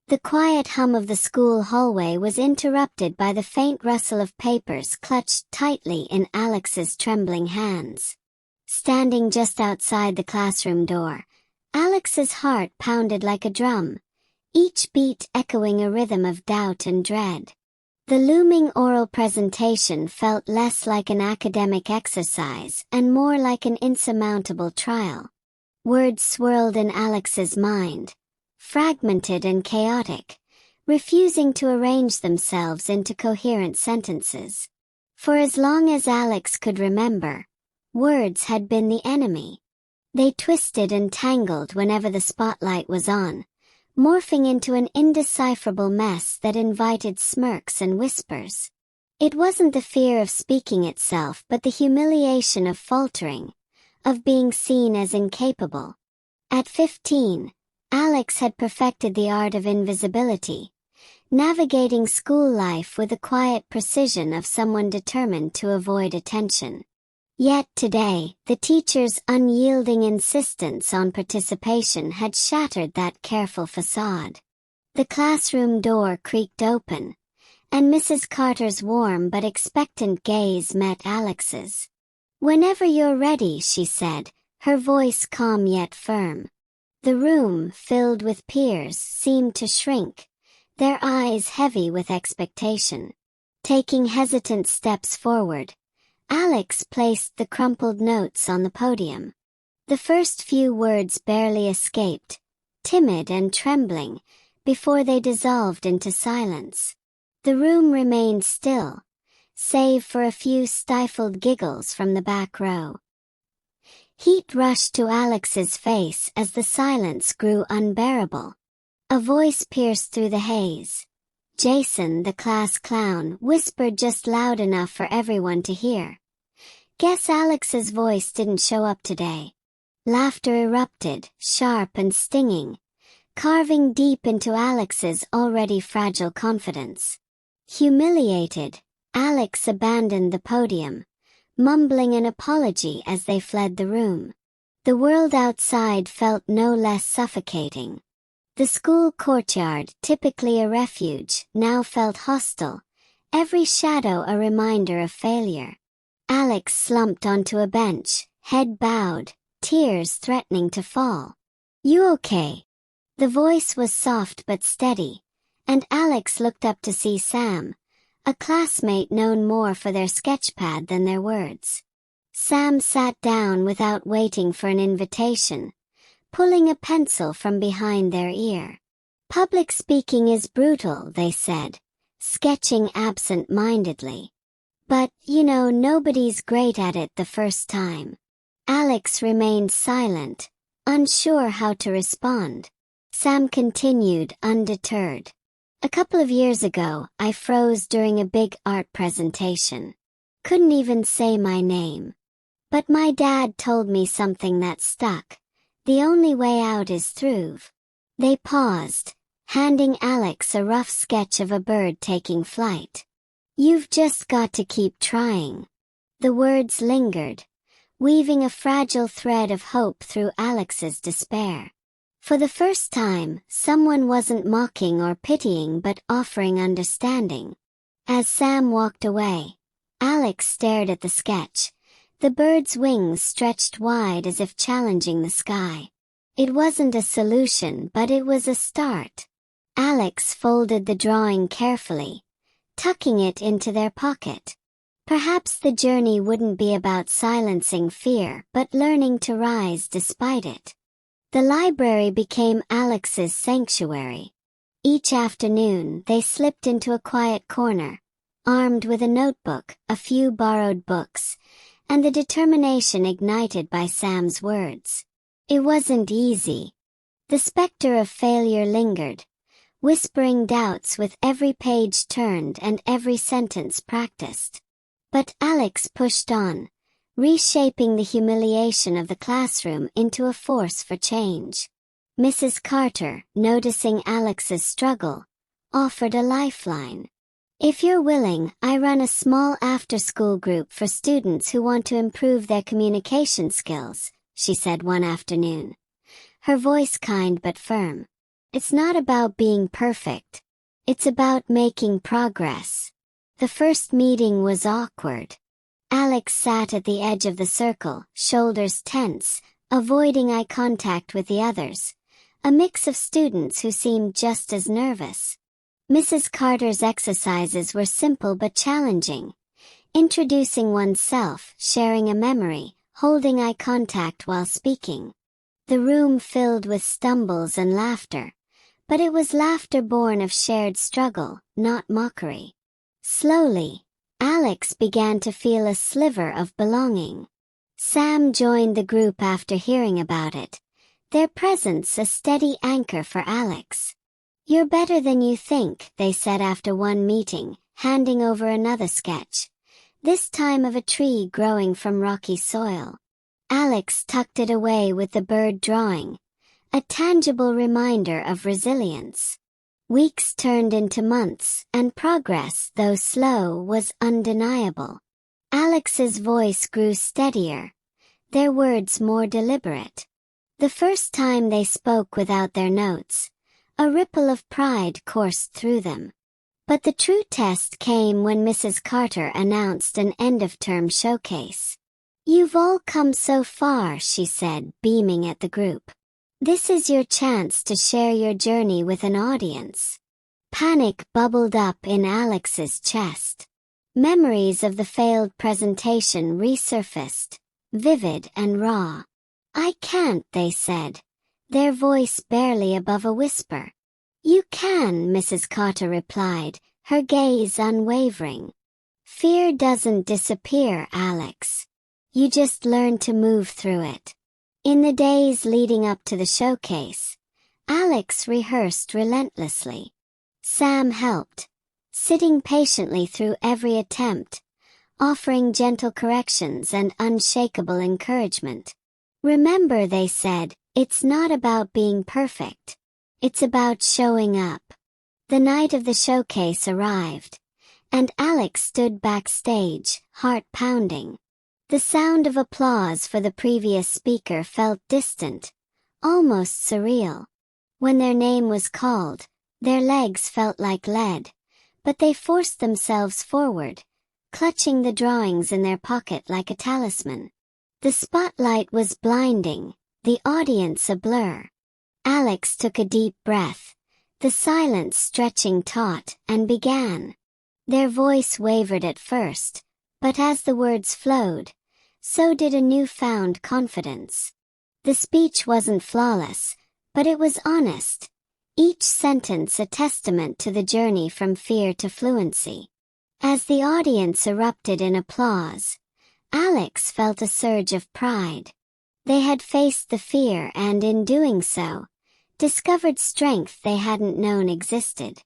The quiet hum of the school hallway was interrupted by the faint rustle of papers clutched tightly in Alex's trembling hands. Standing just outside the classroom door, Alex's heart pounded like a drum, each beat echoing a rhythm of doubt and dread. The looming oral presentation felt less like an academic exercise and more like an insurmountable trial. Words swirled in Alex's mind, fragmented and chaotic, refusing to arrange themselves into coherent sentences. For as long as Alex could remember, words had been the enemy. They twisted and tangled whenever the spotlight was on, morphing into an indecipherable mess that invited smirks and whispers. It wasn't the fear of speaking itself but the humiliation of faltering, of being seen as incapable. At 15, Alex had perfected the art of invisibility, navigating school life with the quiet precision of someone determined to avoid attention. Yet today, the teacher's unyielding insistence on participation had shattered that careful facade. The classroom door creaked open, and Mrs. Carter's warm but expectant gaze met Alex's. "Whenever you're ready," she said, her voice calm yet firm. The room, filled with peers, seemed to shrink, their eyes heavy with expectation. Taking hesitant steps forward, Alex placed the crumpled notes on the podium. The first few words barely escaped, timid and trembling, before they dissolved into silence. The room remained still, save for a few stifled giggles from the back row. Heat rushed to Alex's face as the silence grew unbearable. A voice pierced through the haze. Jason, the class clown, whispered just loud enough for everyone to hear. "Guess Alex's voice didn't show up today." Laughter erupted, sharp and stinging, carving deep into Alex's already fragile confidence. Humiliated, Alex abandoned the podium, mumbling an apology as they fled the room. The world outside felt no less suffocating. The school courtyard, typically a refuge, now felt hostile, every shadow a reminder of failure. Alex slumped onto a bench, head bowed, tears threatening to fall. "You okay?" The voice was soft but steady, and Alex looked up to see Sam, a classmate known more for their sketchpad than their words. Sam sat down without waiting for an invitation, pulling a pencil from behind their ear. "Public speaking is brutal," they said, sketching absent-mindedly. "But, nobody's great at it the first time." Alex remained silent, unsure how to respond. Sam continued, undeterred. "A couple of years ago, I froze during a big art presentation. Couldn't even say my name. But my dad told me something that stuck. The only way out is through." They paused, handing Alex a rough sketch of a bird taking flight. "You've just got to keep trying." The words lingered, weaving a fragile thread of hope through Alex's despair. For the first time, someone wasn't mocking or pitying but offering understanding. As Sam walked away, Alex stared at the sketch, the bird's wings stretched wide as if challenging the sky. It wasn't a solution, but it was a start. Alex folded the drawing carefully, tucking it into their pocket. Perhaps the journey wouldn't be about silencing fear but learning to rise despite it. The library became Alex's sanctuary. Each afternoon they slipped into a quiet corner, armed with a notebook, a few borrowed books, and the determination ignited by Sam's words. It wasn't easy. The specter of failure lingered, whispering doubts with every page turned and every sentence practiced. But Alex pushed on, reshaping the humiliation of the classroom into a force for change. Mrs. Carter, noticing Alex's struggle, offered a lifeline. "If you're willing, I run a small after-school group for students who want to improve their communication skills," she said one afternoon, her voice kind but firm. It's not about being perfect. It's about making progress. The first meeting was awkward. Alex sat at the edge of the circle, shoulders tense, avoiding eye contact with the others, a mix of students who seemed just as nervous. Mrs. Carter's exercises were simple but challenging. Introducing oneself, sharing a memory, holding eye contact while speaking. The room filled with stumbles and laughter, but it was laughter born of shared struggle, not mockery. Slowly, Alex began to feel a sliver of belonging. Sam joined the group after hearing about it, their presence a steady anchor for Alex. "You're better than you think," they said after one meeting, handing over another sketch, this time of a tree growing from rocky soil. Alex tucked it away with the bird drawing, a tangible reminder of resilience. Weeks turned into months, and progress, though slow, was undeniable. Alex's voice grew steadier, their words more deliberate. The first time they spoke without their notes, a ripple of pride coursed through them. But the true test came when Mrs. Carter announced an end-of-term showcase. "You've all come so far," she said, beaming at the group. "This is your chance to share your journey with an audience." Panic bubbled up in Alex's chest. Memories of the failed presentation resurfaced, vivid and raw. "I can't," they said, their voice barely above a whisper. "You can," Mrs. Carter replied, her gaze unwavering. "Fear doesn't disappear, Alex. You just learn to move through it." In the days leading up to the showcase, Alex rehearsed relentlessly. Sam helped, sitting patiently through every attempt, offering gentle corrections and unshakable encouragement. "Remember," they said, "it's not about being perfect. It's about showing up." The night of the showcase arrived, and Alex stood backstage, heart pounding. The sound of applause for the previous speaker felt distant, almost surreal. When their name was called, their legs felt like lead, but they forced themselves forward, clutching the drawings in their pocket like a talisman. The spotlight was blinding, the audience a blur. Alex took a deep breath, the silence stretching taut, and began. Their voice wavered at first, but as the words flowed, so did a newfound confidence. The speech wasn't flawless, but it was honest, each sentence a testament to the journey from fear to fluency. As the audience erupted in applause, Alex felt a surge of pride. They had faced the fear and in doing so, discovered strength they hadn't known existed.